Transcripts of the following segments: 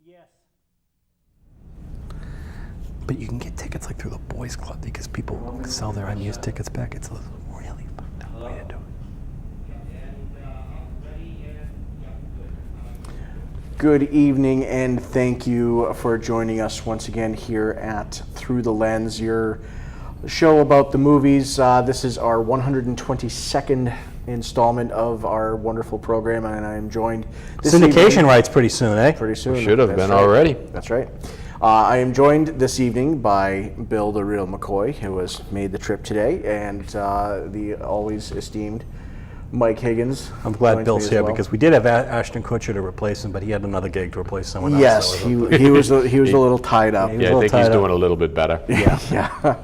Yes. But you can get tickets like through the boys club because people sell their unused tickets back. It's a really fucked up way to do it. Good evening, and thank you for joining us once again here at Through the Lens, your show about the movies. This is our 122nd installment of our wonderful program, and I am joined this Syndication evening, rights pretty soon, eh? pretty soon. Should have been right. already. That's right. I am joined this evening by Bill the Real McCoy, who has made the trip today, and the always esteemed Mike Higgins. I'm glad joins Bill's me as here well. because we did have Ashton Kutcher to replace him, but he had another gig to replace someone else. Yes, he was a little tied up. Yeah, Yeah, I think he's doing a little bit better. Yeah.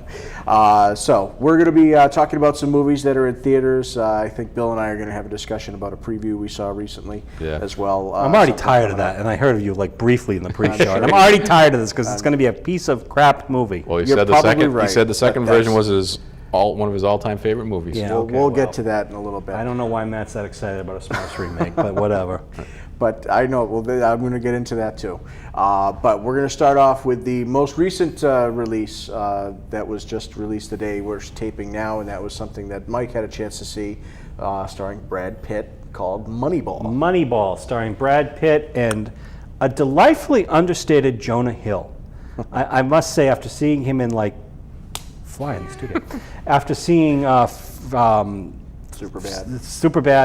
So we're going to be talking about some movies that are in theaters. I think Bill and I are going to have a discussion about a preview we saw recently as well. I'm already tired of that, and I heard of you like briefly in the pre-show. And I'm already tired of this because it's going to be a piece of crap movie. Well, he You're said the probably second. right, He said the second but version that's- was one of his all-time favorite movies. Yeah. We'll Okay, get to that in a little bit. I don't know why Matt's that excited about a Smash remake, but whatever. But I know, I'm going to get into that too. But we're going to start off with the most recent release that was just released today. We're taping now, and that was something that Mike had a chance to see, starring Brad Pitt, called Moneyball. Moneyball, starring Brad Pitt and a delightfully understated Jonah Hill. I must say, after seeing him in like Fly in the studio, after seeing Superbad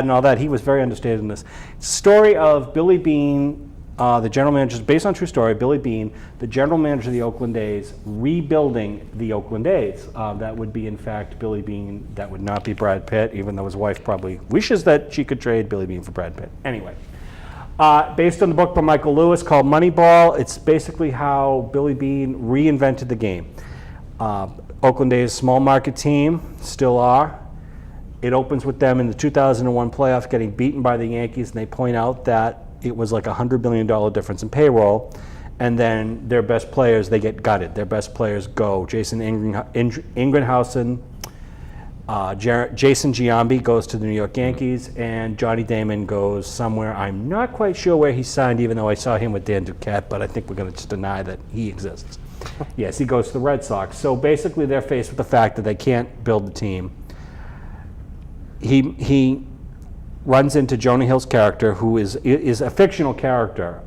and all that, he was very understated in this. Story of Billy Beane, the general manager, based on true story. Billy Beane, the general manager of the Oakland A's, rebuilding the Oakland A's. That would be, in fact, Billy Beane. That would not be Brad Pitt, even though his wife probably wishes that she could trade Billy Beane for Brad Pitt. Anyway. Based on the book by Michael Lewis called Moneyball, it's basically how Billy Beane reinvented the game. Oakland A's small market team, still are. It opens with them in the 2001 playoff getting beaten by the Yankees, and they point out that it was like a $100 million difference in payroll. And then their best players, they get gutted. Their best players go. Jason Ingrenhausen, Jason Giambi goes to the New York Yankees, and Johnny Damon goes somewhere. I'm not quite sure where he signed, even though I saw him with Dan Duquette, but I think we're going to just deny that he exists. Yes, he goes to the Red Sox. So basically they're faced with the fact that they can't build the team. He runs into Jonah Hill's character, who is a fictional character.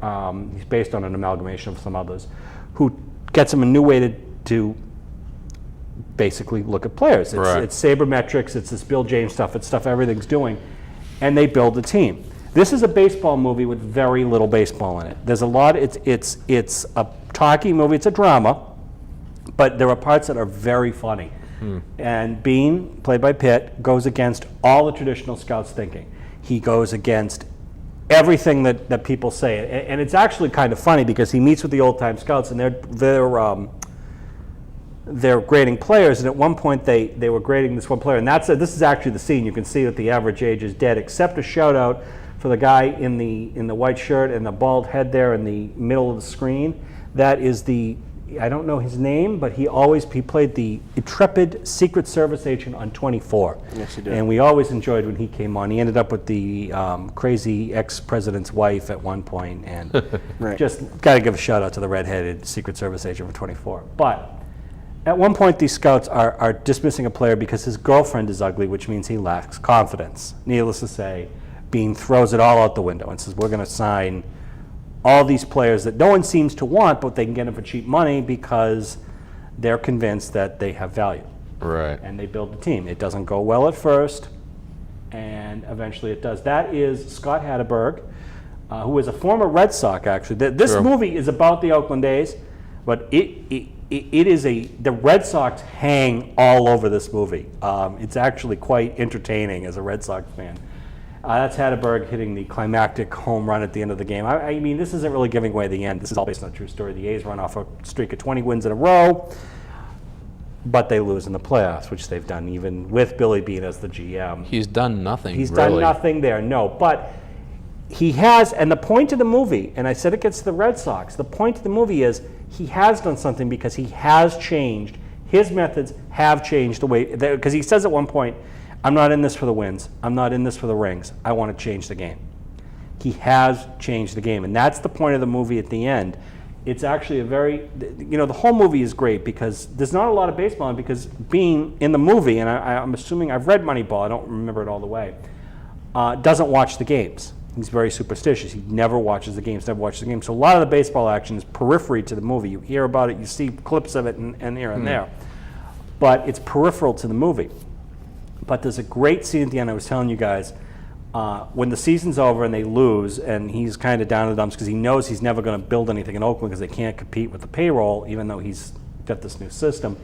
He's based on an amalgamation of some others, who gets him a new way to basically look at players. It's sabermetrics, it's this Bill James stuff, it's stuff everything's doing, and they build the team. This is a baseball movie with very little baseball in it. There's a lot. It's a talky movie. It's a drama, but there are parts that are very funny. And Beane, played by Pitt, goes against all the traditional scouts thinking. He goes against everything that people say, and it's actually kind of funny because he meets with the old-time scouts, and they're grading players, and at one point they were grading this one player, and this is actually the scene. You can see that the average age is dead, except a shout out for the guy in the white shirt and the bald head there in the middle of the screen. That is I don't know his name, but he played the intrepid Secret Service agent on 24. Yes, he did. And we always enjoyed when he came on. He ended up with the crazy ex-president's wife at one point, and Right. Just got to give a shout out to the redheaded Secret Service agent for 24. But at one point, these scouts are dismissing a player because his girlfriend is ugly, which means he lacks confidence. Needless to say, Beane throws it all out the window and says, we're going to sign all these players that no one seems to want, but they can get them for cheap money because they're convinced that they have value. Right. And they build the team. It doesn't go well at first, and eventually it does. That is Scott Hatteberg, who is a former Red Sox, actually. This movie is about the Oakland A's, but it is the Red Sox hang all over this movie. It's actually quite entertaining as a Red Sox fan. That's Hatteberg hitting the climactic home run at the end of the game. I mean, this isn't really giving away the end. This is all based on a true story. The A's run off a streak of 20 wins in a row, but they lose in the playoffs, which they've done even with Billy Beane as the GM. He's done nothing. He's done nothing there, no. But he has, and the point of the movie, and I said it gets to the Red Sox, the point of the movie is he has done something because he has changed. His methods have changed the way, because he says at one point, I'm not in this for the wins. I'm not in this for the rings. I want to change the game. He has changed the game, and that's the point of the movie at the end. It's actually a very, the whole movie is great because there's not a lot of baseball in it, because Bean in the movie, and I'm assuming, I've read Moneyball, I don't remember it all the way, doesn't watch the games. He's very superstitious. He never watches the games, never watches the games. So a lot of the baseball action is periphery to the movie. You hear about it, you see clips of it and here and there. But it's peripheral to the movie. But there's a great scene at the end, I was telling you guys, when the season's over and they lose, and he's kind of down in the dumps because he knows he's never going to build anything in Oakland because they can't compete with the payroll, even though he's got this new system.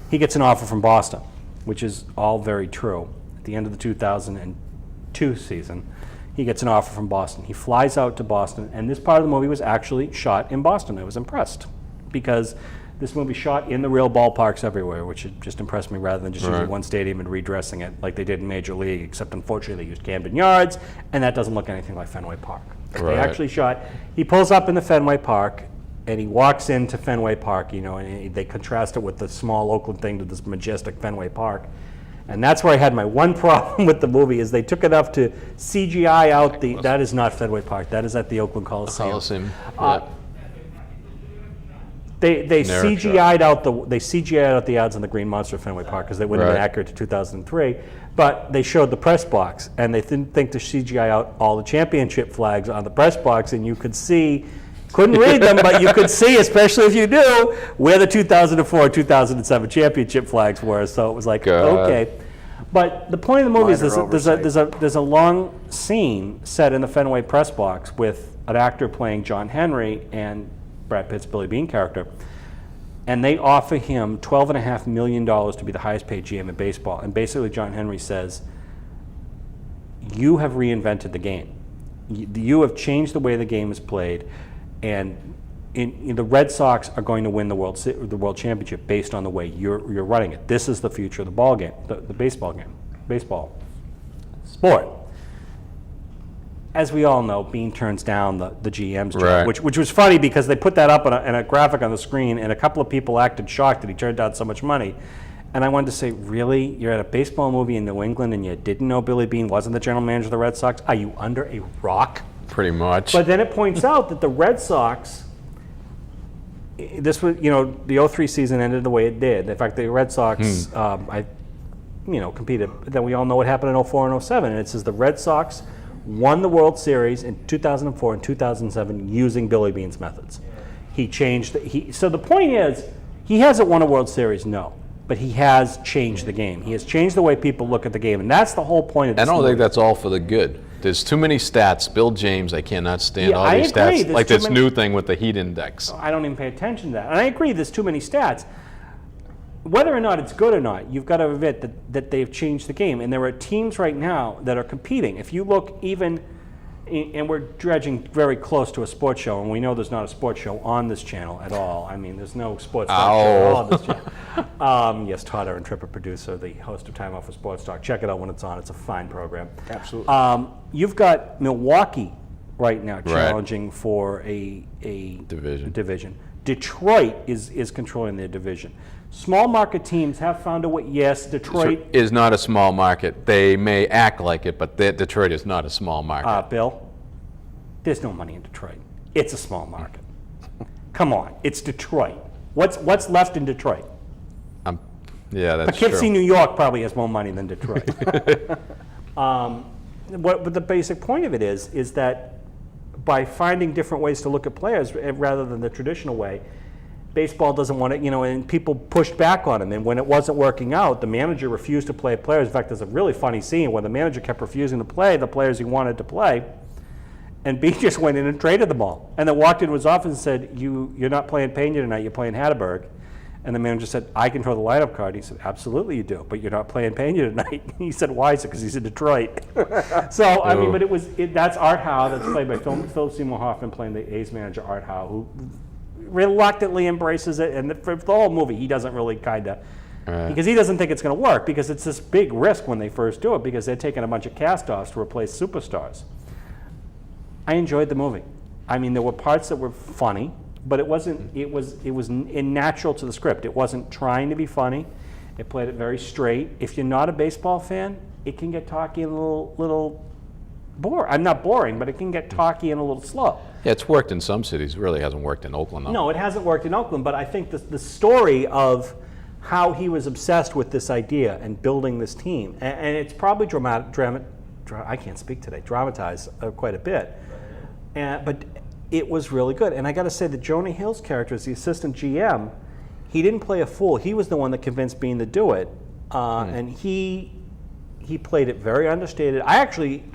He gets an offer from Boston, which is all very true. At the end of the 2002 season, he gets an offer from Boston. He flies out to Boston, and this part of the movie was actually shot in Boston. I was impressed because this movie shot in the real ballparks everywhere, which just impressed me, rather than just using one stadium and redressing it like they did in Major League, except unfortunately they used Camden Yards, and that doesn't look anything like Fenway Park. They actually shot, he pulls up in the Fenway Park, and he walks into Fenway Park, and they contrast it with the small Oakland thing to this majestic Fenway Park. And that's where I had my one problem with the movie, is they took enough to CGI out that is not Fenway Park, that is at the Oakland Coliseum. They CGI'd out the ads on the Green Monster at Fenway Park because they wouldn't have been accurate to 2003. But they showed the press box, and they didn't think to CGI out all the championship flags on the press box, and you could see, couldn't read them, but you could see, especially if you knew, where the 2004 2007 championship flags were. So it was like, okay. But the point of the movie is there's a long scene set in the Fenway press box with an actor playing John Henry and Brad Pitt's Billy Bean character, and they offer him $12.5 million to be the highest paid GM in baseball. And basically John Henry says, you have reinvented the game. You have changed the way the game is played, and the Red Sox are going to win the World Championship based on the way you're running it. This is the future of the ball game, the baseball game, baseball sport. As we all know, Bean turns down the GM's job, which was funny because they put that up in a graphic on the screen, and a couple of people acted shocked that he turned down so much money. And I wanted to say, really? You're at a baseball movie in New England and you didn't know Billy Bean wasn't the general manager of the Red Sox? Are you under a rock? Pretty much. But then it points out that the Red Sox, this was, the 03 season ended the way it did. In fact, the Red Sox, competed. Then we all know what happened in 04 and 07. And it says the Red Sox won the World Series in 2004 and 2007 using Billy Bean's methods. He changed. So the point is, he hasn't won a World Series, no, but he has changed the game. He has changed the way people look at the game, and that's the whole point of this. I don't movie. think that's all for the good. There's too many stats. Bill James, I cannot stand all these stats. Like this new thing with the heat index. I don't even pay attention to that. And I agree, there's too many stats. Whether or not it's good or not, you've got to admit that they've changed the game. And there are teams right now that are competing. If you look even, and we're dredging very close to a sports show, and we know there's not a sports show on this channel at all. I mean, there's no sports talk show at all on this channel. Yes, Todd, our intrepid producer, the host of Time Out for Sports Talk. Check it out when it's on. It's a fine program. Absolutely. You've got Milwaukee right now challenging for a division. Detroit is controlling their division. Small market teams have found a way. Yes, Detroit is not a small market. They may act like it, but Detroit is not a small market. Bill, there's no money in Detroit. It's a small market. Come on, it's Detroit. What's left in Detroit? Yeah, that's Poughkeepsie, true. New York probably has more money than Detroit. But the basic point of it is that by finding different ways to look at players rather than the traditional way, baseball doesn't want it, and people pushed back on him. And when it wasn't working out, the manager refused to play players. In fact, there's a really funny scene where the manager kept refusing to play the players he wanted to play, and B just went in and traded them all. And then walked into his office and said, you're not playing Pena tonight, you're playing Hatterberg. And the manager said, I control the lineup card. He said, absolutely you do, but you're not playing Pena tonight. He said, why? He said, because he's in Detroit. So, I mean, but that's Art Howe, that's played by Philip Seymour Hoffman, playing the A's manager, Art Howe, who reluctantly embraces it. And for the whole movie, he doesn't really because he doesn't think it's going to work, because it's this big risk when they first do it, because they're taking a bunch of cast-offs to replace superstars. I enjoyed the movie. I mean, there were parts that were funny, but it wasn't. It was natural to the script. It wasn't trying to be funny. It played it very straight. If you're not a baseball fan, it can get talky and a little I'm not boring, but it can get talky and a little slow. Yeah, it's worked in some cities. It really hasn't worked in Oakland, though. No, it hasn't worked in Oakland, but I think the story of how he was obsessed with this idea and building this team, and it's probably I can't speak today, dramatized quite a bit, but it was really good. And I got to say that Jonah Hill's character as the assistant GM, he didn't play a fool. He was the one that convinced Bean to do it, and he played it very understated. I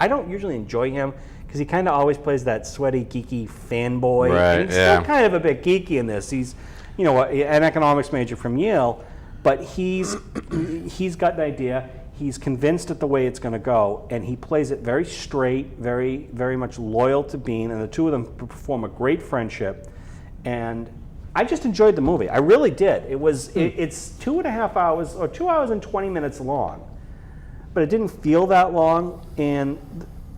don't usually enjoy him because he kind of always plays that sweaty, geeky fanboy. Right, and he's still kind of a bit geeky in this. He's, an economics major from Yale, but he's got an idea. He's convinced at the way it's going to go, and he plays it very straight, very, very much loyal to Bean, and the two of them perform a great friendship. And I just enjoyed the movie. I really did. It's 2.5 hours, or 2 hours and 20 minutes long, but it didn't feel that long, and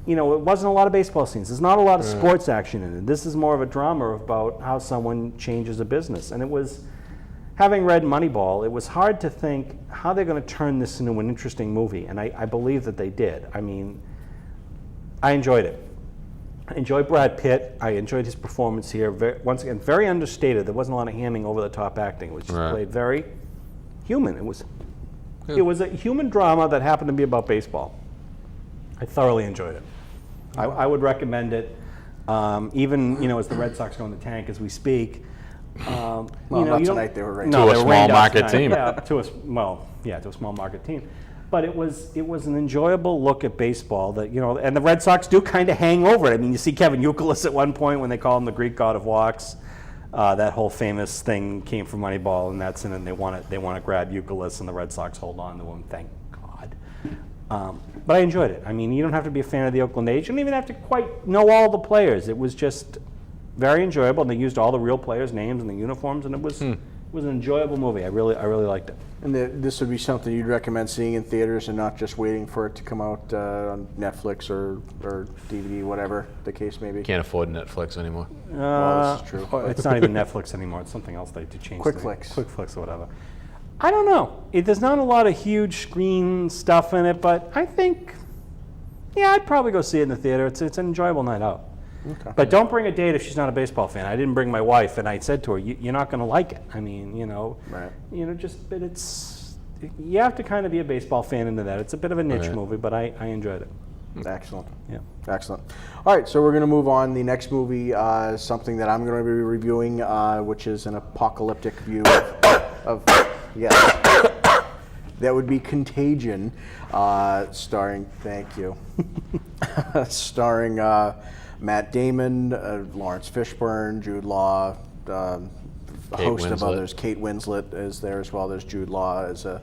it wasn't a lot of baseball scenes. There's not a lot of sports action in it. This is more of a drama about how someone changes a business. And it was, having read Moneyball, it was hard to think how they're going to turn this into an interesting movie, and I believe that they did. I mean, I enjoyed it. I enjoyed Brad Pitt. I enjoyed his performance here. Once again, very understated. There wasn't a lot of hamming over the top acting. It was just played very human. It was a human drama that happened to be about baseball. I thoroughly enjoyed it. I would recommend it, even as the Red Sox go in the tank as we speak. Not tonight. They were rained. To a small market team. Yeah, to a small market team. But it was an enjoyable look at baseball that and the Red Sox do kind of hang over it. I mean, you see Kevin Youkilis at one point when they call him the Greek god of walks. That whole famous thing came from Moneyball, and that's in, and they want to grab Youkilis, and the Red Sox hold on to him. Thank God. But I enjoyed it. I mean, you don't have to be a fan of the Oakland A's. You don't even have to quite know all the players. It was just very enjoyable, and they used all the real players' names and the uniforms, and it was an enjoyable movie. I really liked it. And this would be something you'd recommend seeing in theaters and not just waiting for it to come out on Netflix or DVD, whatever the case may be. Can't afford Netflix anymore. Well, this is true. It's not even Netflix anymore. It's something else they had to change. Quick Flicks or whatever. I don't know. There's not a lot of huge screen stuff in it, but I think, I'd probably go see it in the theater. It's an enjoyable night out. Okay. But don't bring a date if she's not a baseball fan. I didn't bring my wife, and I said to her, "You're not going to like it." I mean, right. But you have to kind of be a baseball fan into that. It's a bit of a niche movie, but I enjoyed it. Excellent. Yeah. Excellent. All right, so we're going to move on. The next movie, something that I'm going to be reviewing, which is an apocalyptic view of yes, that would be Contagion, starring. Thank you. Starring Matt Damon, Lawrence Fishburne, Jude Law, a host of others. Kate Winslet is there as well. There's Jude Law as a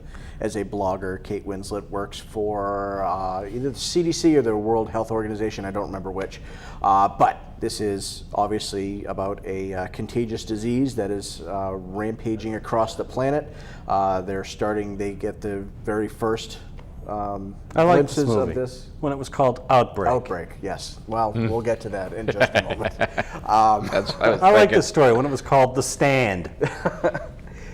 blogger. Kate Winslet works for either the CDC or the World Health Organization. I don't remember which. But this is obviously about a contagious disease that is rampaging across the planet. They get the very first I like this movie. Of this when it was called Outbreak. Outbreak, yes. Well, we'll get to that in just a moment. I like this story when it was called The Stand.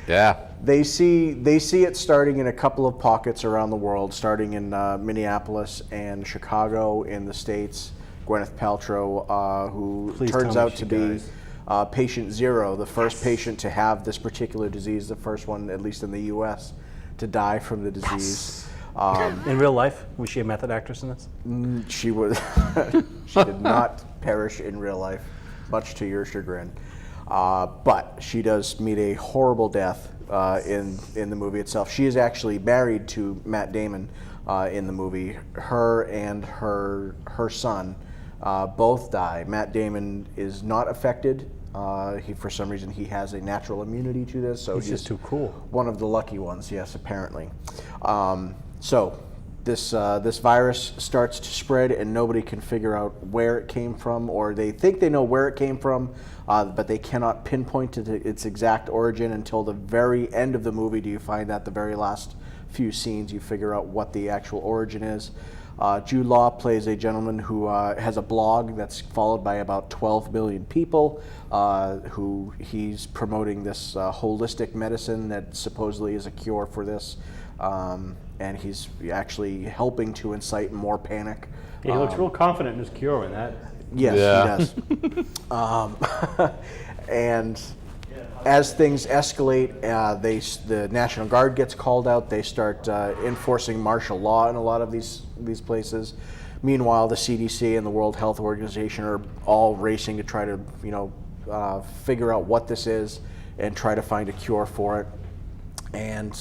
Yeah. They see it starting in a couple of pockets around the world, starting in Minneapolis and Chicago in the States. Gwyneth Paltrow, who turns out to be patient zero, the first patient to have this particular disease, the first one, at least in the U.S., to die from the disease. In real life, was she a method actress in this? She was. She did not perish in real life, much to your chagrin. But she does meet a horrible death in the movie itself. She is actually married to Matt Damon in the movie. Her and her son both die. Matt Damon is not affected. For some reason, he has a natural immunity to this, so he's just too cool. One of the lucky ones, yes, apparently. So this virus starts to spread, and nobody can figure out where it came from, or they think they know where it came from, but they cannot pinpoint its exact origin until the very end of the movie. Do you find that the very last few scenes you figure out what the actual origin is? Jude Law plays a gentleman who has a blog that's followed by about 12 million people, who he's promoting this holistic medicine that supposedly is a cure for this, and he's actually helping to incite more panic Yeah, he looks real confident in his cure in that. Yes, he does. And as things escalate, the National Guard gets called out. They start enforcing martial law in a lot of these places. Meanwhile, the CDC and the World Health Organization are all racing to try to, figure out what this is and try to find a cure for it, and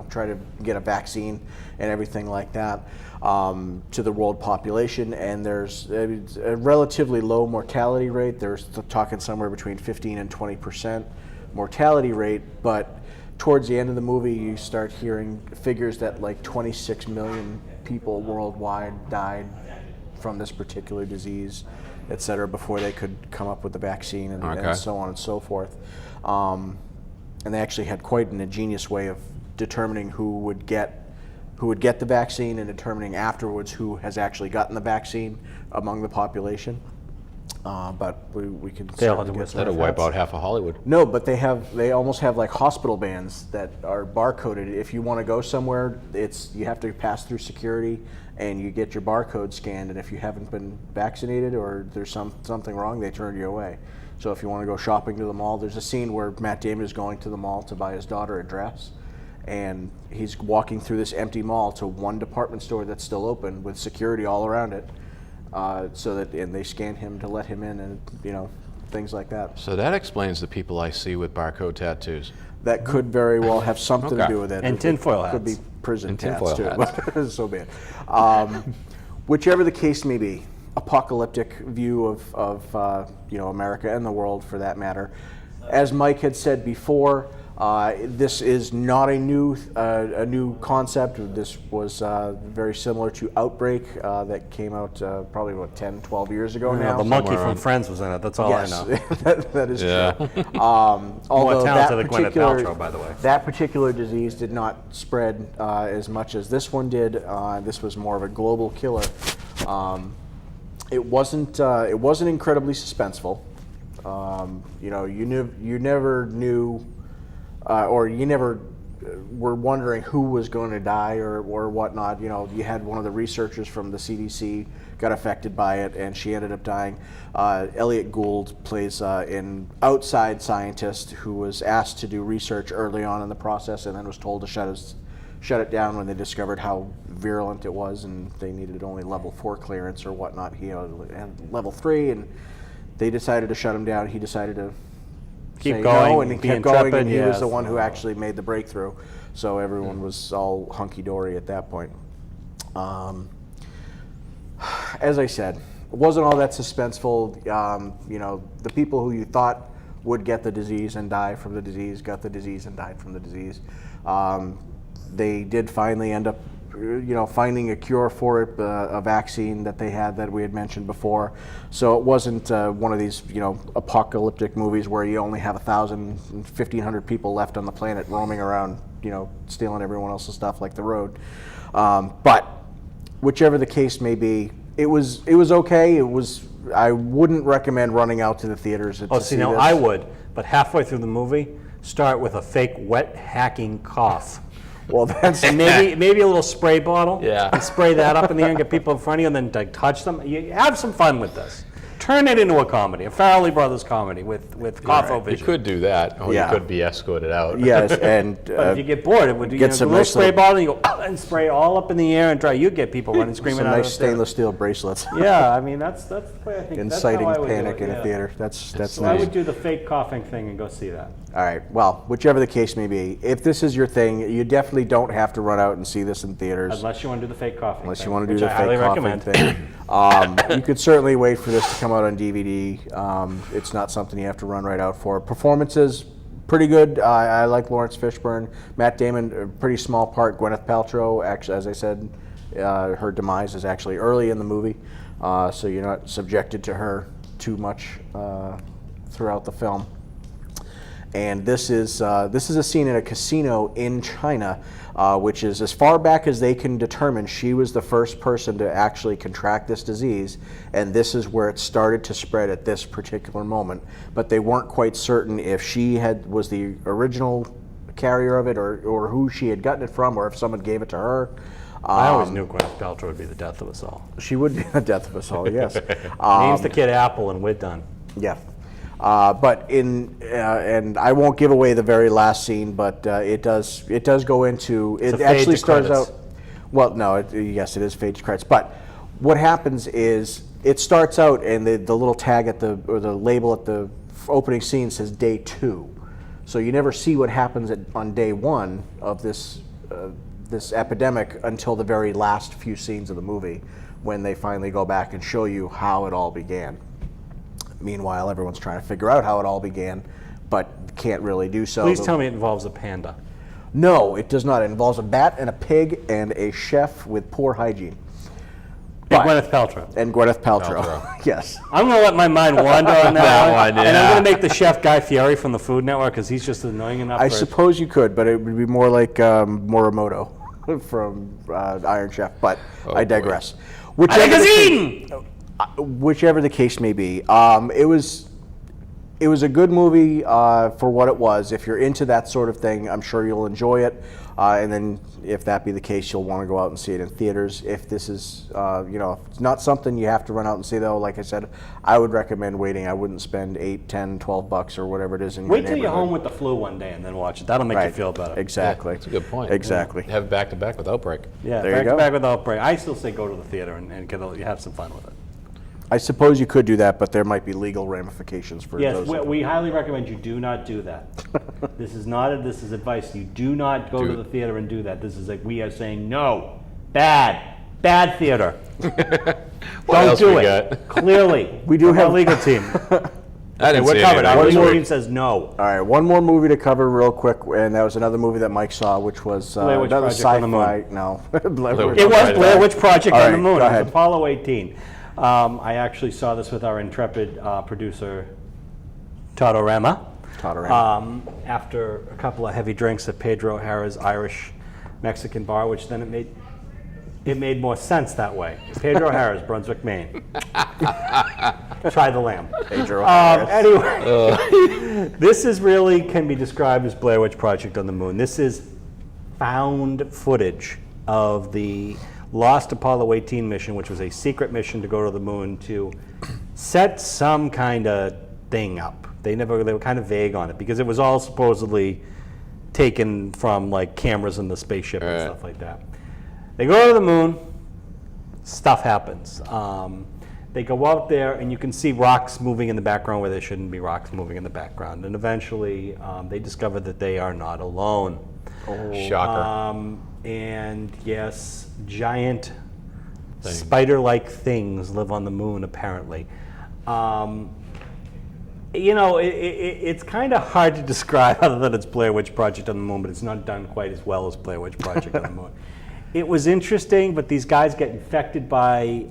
try to get a vaccine and everything like that to the world population. And there's a relatively low mortality rate. There's talking somewhere between 15 and 20% mortality rate, but towards the end of the movie, you start hearing figures that like 26 million people worldwide died from this particular disease, et cetera, before they could come up with the vaccine, and so on and so forth. And they actually had quite an ingenious way of determining who would get the vaccine, and determining afterwards who has actually gotten the vaccine among the population. But we can. That'll wipe out half of Hollywood. No, but they almost have like hospital bans that are barcoded. If you want to go somewhere, you have to pass through security, and you get your barcode scanned. And if you haven't been vaccinated or there's something wrong, they turn you away. So if you want to go shopping to the mall, there's a scene where Matt Damon is going to the mall to buy his daughter a dress, and he's walking through this empty mall to one department store that's still open with security all around it. And they scan him to let him in, and things like that. So that explains the people I see with barcode tattoos. That could very well have something to do with it. And tinfoil hats. Could be prison tats tinfoil too, hats. but so be it. Whichever the case may be, apocalyptic view of America and the world for that matter. As Mike had said before, this is not a new concept. This was very similar to Outbreak that came out probably 10, 12 years ago now. The monkey from Friends was in it. That's all I know. that is true. More talented than Gwyneth Paltrow, by the way. That particular disease did not spread as much as this one did. This was more of a global killer. It wasn't incredibly suspenseful. You never knew. Or you never were wondering who was going to die or whatnot. You had one of the researchers from the CDC got affected by it, and she ended up dying. Elliot Gould plays an outside scientist who was asked to do research early on in the process, and then was told to shut it down when they discovered how virulent it was, and they needed only level 4 clearance or whatnot. He had level 3, and they decided to shut him down. He decided to keep going, and he kept going, and he was the one who actually made the breakthrough. So everyone was all hunky-dory at that point. As I said, it wasn't all that suspenseful. The people who you thought would get the disease and die from the disease got the disease and died from the disease. They did finally end up finding a cure for it, a vaccine that they had that we had mentioned before. So it wasn't one of these, apocalyptic movies where you only have 1,000, 1,500 people left on the planet roaming around, stealing everyone else's stuff like the road. But whichever the case may be, it was okay. I wouldn't recommend running out to the theaters to see this. I would, but halfway through the movie, start with a fake wet hacking cough. Well, that's and maybe a little spray bottle. Yeah. And spray that up in the air and get people in front of you, and then touch them. You have some fun with this. Turn it into a comedy, a Farrelly Brothers comedy with Coffo Vision. You could do that, or you could be escorted out. Yes, and but if you get bored, it would get some a little nice spray bottle, and you go and spray all up in the air and dry. You get people running, screaming some out nice of the theater. stainless steel bracelets. Yeah, I mean that's the way I think. Inciting that's how I would panic do it, in a theater. That's So nice. I would do the fake coughing thing and go see that. All right. Well, whichever the case may be, if this is your thing, you definitely don't have to run out and see this in theaters. Unless you want to do the fake coughing. Unless thing, you want to do which the I highly fake coughing recommend. thing. You could certainly wait for this to come out on DVD. It's not something you have to run right out for. Performances, pretty good. I like Lawrence Fishburne. Matt Damon, a pretty small part. Gwyneth Paltrow, actually, as I said, her demise is actually early in the movie, so you're not subjected to her too much throughout the film. And this is a scene in a casino in China, which is as far back as they can determine. She was the first person to actually contract this disease, and this is where it started to spread at this particular moment. But they weren't quite certain if she was the original carrier of it, or who she had gotten it from, or if someone gave it to her. I always knew Gwyneth Paltrow would be the death of us all. She would be the death of us all, yes. Names the kid Apple and we're done. Yeah. But and I won't give away the very last scene, but it does go into, it actually starts out, well, no, yes, it is fade to credits, but what happens is it starts out and the little tag or the label at the opening scene says day 2. So you never see what happens on day 1 of this epidemic until the very last few scenes of the movie, when they finally go back and show you how it all began. Meanwhile, everyone's trying to figure out how it all began, but can't really do so. Please tell me it involves a panda. No, it does not. It involves a bat and a pig and a chef with poor hygiene. And Gwyneth Paltrow. And Gwyneth Paltrow. Yes. I'm going to let my mind wander on that one, and I'm going to make the chef Guy Fieri from the Food Network because he's just annoying enough. I suppose you could, but it would be more like Morimoto from Iron Chef. But I digress. Whichever the case may be, it was a good movie for what it was. If you're into that sort of thing, I'm sure you'll enjoy it. And then, if that be the case, you'll want to go out and see it in theaters. If this is, it's not something you have to run out and see, though. Like I said, I would recommend waiting. I wouldn't spend $8, $10, $12 or whatever it is in your neighborhood. Wait till you're home with the flu one day and then watch it. That'll make you feel better. Exactly. Yeah, that's a good point. Exactly. Have it back to back with Outbreak. Yeah, there you go. Back to back with Outbreak. I still say go to the theater and have some fun with it. I suppose you could do that, but there might be legal ramifications for those. Yes, we highly recommend you do not do that. This is advice. You do not go to the theater and do that. This is like we are saying no. Bad theater. Don't do it. Clearly, we do have a legal team. I didn't see covered. Our it. legal team says no. All right, one more movie to cover real quick, and that was another movie that Mike saw, which was another sci-fi. No, it was Blair Witch Project on the Moon. Go It ahead. was Apollo 18. I actually saw this with our intrepid producer, Todorama. After a couple of heavy drinks at Pedro O'Hara's Irish Mexican bar, which then it made more sense that way. Pedro O'Hara's, Brunswick, Maine. Try the lamb. Pedro O'Hara's. Anyway, this is really can be described as Blair Witch Project on the Moon. This is found footage of the lost Apollo 18 mission, which was a secret mission to go to the moon to set some kind of thing up. They were kind of vague on it because it was all supposedly taken from like cameras in the spaceship and stuff like that. They go to the moon, stuff happens. They go out there and you can see rocks moving in the background where there shouldn't be rocks moving in the background. And eventually they discover that they are not alone. Shocker. And yes, giant spider-like things live on the moon, apparently. It's kind of hard to describe other than it's Blair Witch Project on the Moon, but it's not done quite as well as Blair Witch Project on the Moon. It was interesting, but these guys get infected by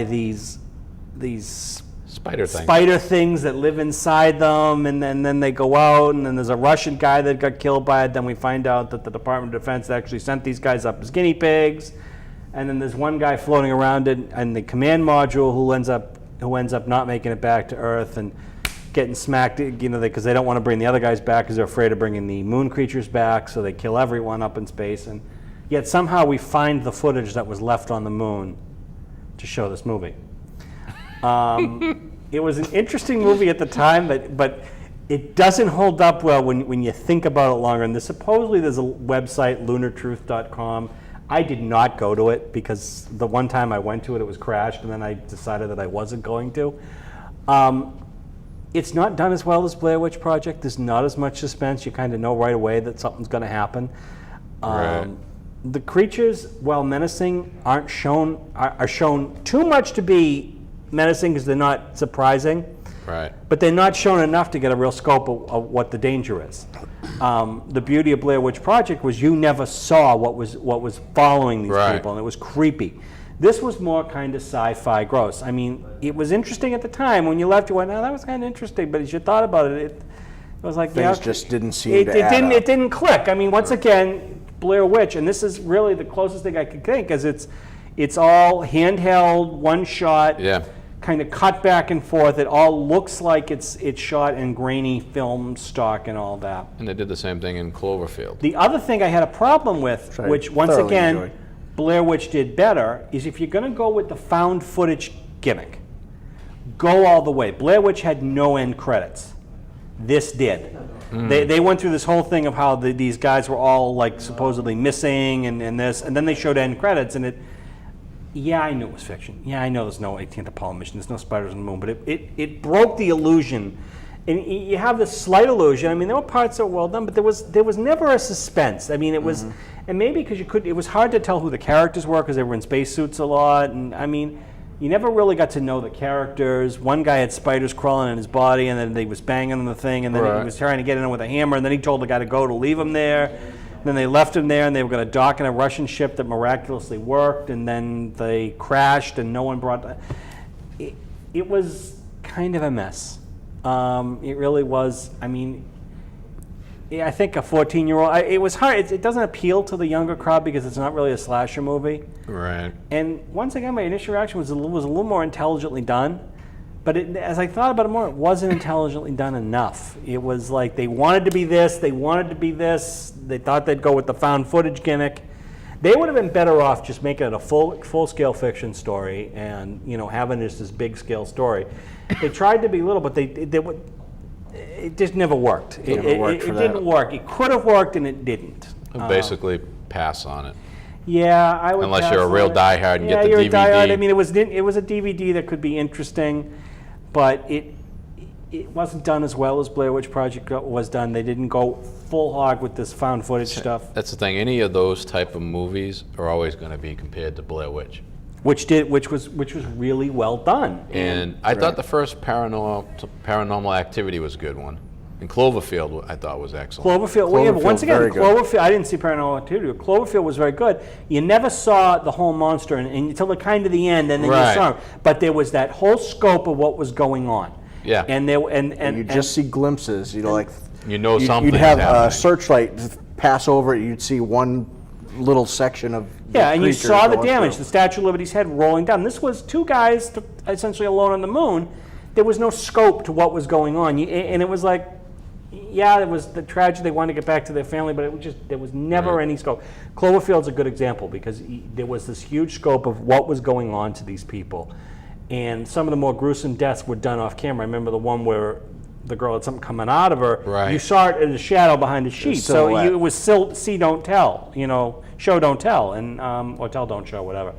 these spider things that live inside them, and then they go out, and then there's a Russian guy that got killed by it. Then we find out that the Department of Defense actually sent these guys up as guinea pigs, and then there's one guy floating around it and the command module who ends up not making it back to Earth and getting smacked, because they don't want to bring the other guys back because they're afraid of bringing the moon creatures back, so they kill everyone up in space. And yet somehow we find the footage that was left on the moon to show this movie. It was an interesting movie at the time, but it doesn't hold up well when you think about it longer. And supposedly there's a website, lunartruth.com. I did not go to it because the one time I went to it, it was crashed, and then I decided that I wasn't going to. It's not done as well as Blair Witch Project. There's not as much suspense. You kind of know right away that something's going to happen. Right. The creatures, while menacing, are shown too much to be menacing because they're not surprising. Right. But they're not shown enough to get a real scope of what the danger is. The beauty of Blair Witch Project was you never saw what was following these people, and it was creepy. This was more kind of sci-fi gross. I mean, it was interesting at the time. When you left, you went, "Oh, that was kind of interesting." But as you thought about it, it was like things just didn't seem to add up. It didn't click. I mean, once again, Blair Witch, and this is really the closest thing I could think, is it's all handheld, one shot. Yeah. kind of cut back and forth. It all looks like it's shot in grainy film stock and all that. And they did the same thing in Cloverfield. The other thing I had a problem with, which once again, Blair Witch did better, is if you're going to go with the found footage gimmick, go all the way. Blair Witch had no end credits. This did. They went through this whole thing of how these guys were all like supposedly missing and this, and then they showed end credits, and yeah, I knew it was fiction. Yeah, I know there's no 18th Apollo mission, there's no spiders on the moon, but it broke the illusion. And you have this slight illusion. I mean, there were parts that were well done, but there was never a suspense. I mean, it was, and maybe because it was hard to tell who the characters were because they were in spacesuits a lot, and I mean, you never really got to know the characters. One guy had spiders crawling in his body, and then he was banging on the thing, and then he was trying to get in with a hammer, and then he told the guy to leave him there. Then they left him there, and they were going to dock in a Russian ship that miraculously worked, and then they crashed, and no one brought. It was kind of a mess. It really was. I mean, I think a 14-year-old. It was hard. It doesn't appeal to the younger crowd because it's not really a slasher movie. Right. And once again, my initial reaction was a little more intelligently done. But as I thought about it more, it wasn't intelligently done enough. It was like they wanted to be this, they wanted to be this. They thought they'd go with the found footage gimmick. They would have been better off just making it a full-scale fiction story and having this big scale story. They tried to be little, but it just never worked. It didn't work. It could have worked, and it didn't. Basically, pass on it. Yeah, I would. Unless you're a real diehard and get the you're DVD. A diehard. I mean, it was a DVD that could be interesting, but it wasn't done as well as Blair Witch Project was done. They didn't go full hog with this found footage stuff. That's the thing. Any of those type of movies are always going to be compared to Blair Witch. Which was really well done. And I thought the first Paranormal Activity was a good one. And Cloverfield, I thought, was excellent. Cloverfield, but once again, Cloverfield, I didn't see Paranormal Activity, but Cloverfield was very good. You never saw the whole monster until the kind of the end, and then you saw him. But there was that whole scope of what was going on. Yeah. And you just see glimpses, something. You'd have a searchlight pass over it, you'd see one little section of and you saw the damage, the Statue of Liberty's head rolling down. This was two guys essentially alone on the moon. There was no scope to what was going on, and it was like, it was the tragedy. They wanted to get back to their family, but there was never any scope. Cloverfield's a good example because there was this huge scope of what was going on to these people, and some of the more gruesome deaths were done off camera. I remember the one where the girl had something coming out of her. Right. You saw it in the shadow behind the sheet, so it was still see, don't tell. Show, don't tell, and or tell, don't show, whatever.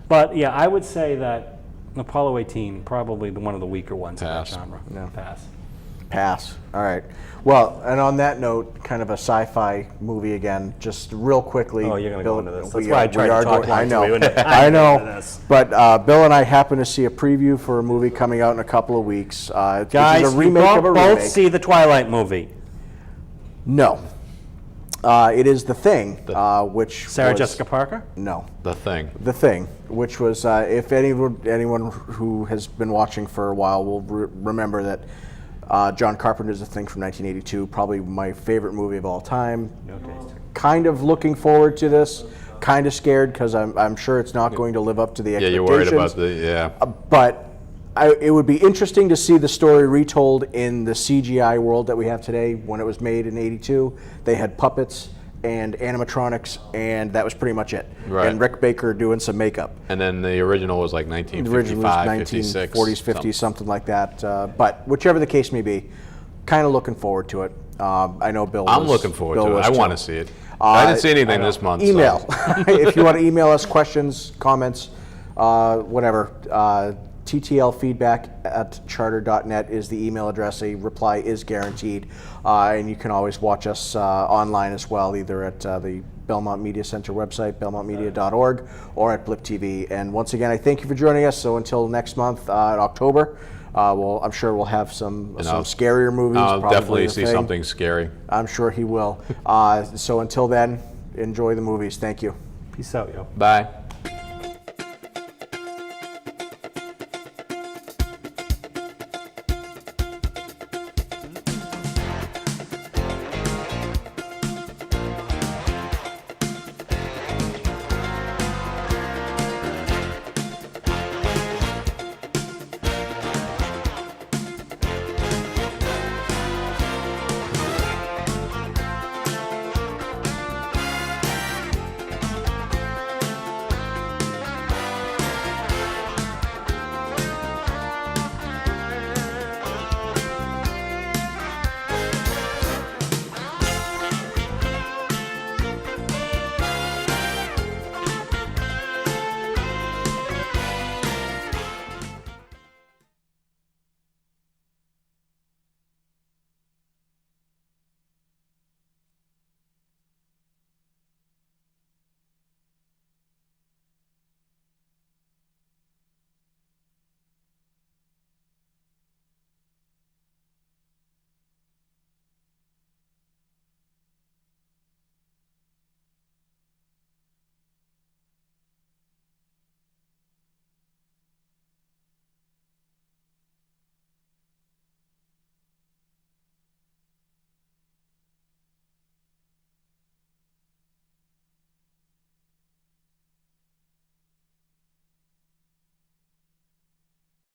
But yeah, I would say that Apollo 18 probably one of the weaker ones in that genre. No. Pass. All right. Well, and on that note, kind of a sci-fi movie again, just real quickly. Oh, you're going to go into this. That's why I tried to talk I know. I know. But Bill and I happen to see a preview for a movie coming out in a couple of weeks. Guys, which is a remake of a both remake. See the Twilight movie? No. It is The Thing, which Sarah Jessica Parker? No. The Thing, which was, if anyone who has been watching for a while will remember that John Carpenter's The Thing from 1982, probably my favorite movie of all time. No taste. Kind of looking forward to this. Kind of scared because I'm sure it's not going to live up to the expectations. Yeah, you're worried about but it would be interesting to see the story retold in the CGI world that we have today. When it was made in '82, they had puppets and animatronics, and that was pretty much it. Right. And Rick Baker doing some makeup. And then the original was like 1955, 56. 1940s, 50s, something like that. But whichever the case may be, kind of looking forward to it. I know Bill I'm looking forward to it. I want to see it. I didn't see anything this month. Email. If you want to email us questions, comments, whatever, ttlfeedback@charter.net is the email address. A reply is guaranteed. And you can always watch us online as well, either at the Belmont Media Center website, belmontmedia.org, or at Blip TV. And once again, I thank you for joining us. So until next month, in October, I'm sure we'll have some scarier movies. I'll definitely see something scary. I'm sure he will. So until then, enjoy the movies. Thank you. Peace out, yo. Bye.